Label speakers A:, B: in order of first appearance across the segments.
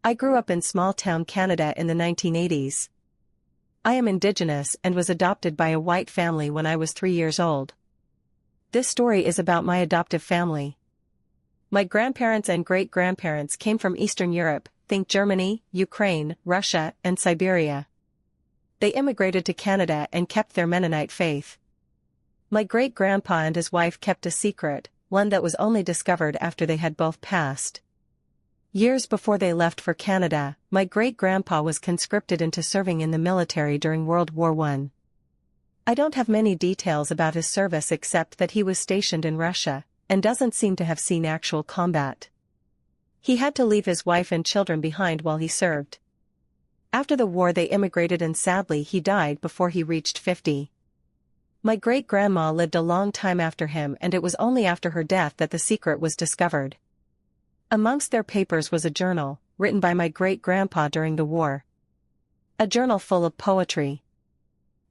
A: I grew up in small-town Canada in the 1980s. I am Indigenous and was adopted by a white family when I was 3 years old. This story is about my adoptive family. My grandparents and great-grandparents came from Eastern Europe, think Germany, Ukraine, Russia, and Siberia. They immigrated to Canada and kept their Mennonite faith. My great-grandpa and his wife kept a secret, one that was only discovered after they had both passed. Years before they left for Canada, my great-grandpa was conscripted into serving in the military during World War I. I don't have many details about his service except that he was stationed in Russia, and doesn't seem to have seen actual combat. He had to leave his wife and children behind while he served. After the war they immigrated and sadly he died before he reached 50. My great-grandma lived a long time after him and it was only after her death that the secret was discovered. Amongst their papers was a journal, written by my great-grandpa during the war. A journal full of poetry.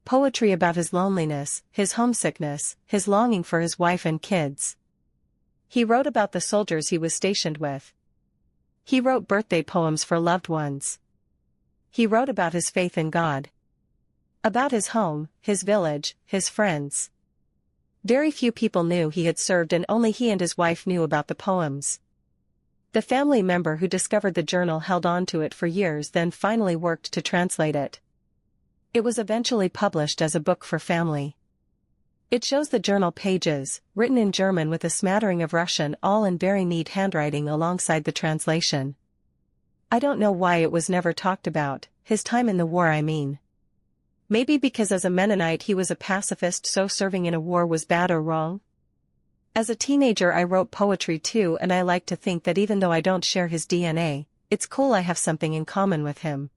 A: Poetry about his loneliness, his homesickness, his longing for his wife and kids. He wrote about the soldiers he was stationed with. He wrote birthday poems for loved ones. He wrote about his faith in God. About his home, his village, his friends. Very few people knew he had served and only he and his wife knew about the poems. The family member who discovered the journal held on to it for years then finally worked to translate it. It was eventually published as a book for family. It shows the journal pages, written in German with a smattering of Russian all in very neat handwriting alongside the translation. I don't know why it was never talked about, his time in the war I mean. Maybe because as a Mennonite he was a pacifist so serving in a war was bad or wrong? As a teenager I wrote poetry too and I like to think that even though I don't share his DNA, it's cool I have something in common with him.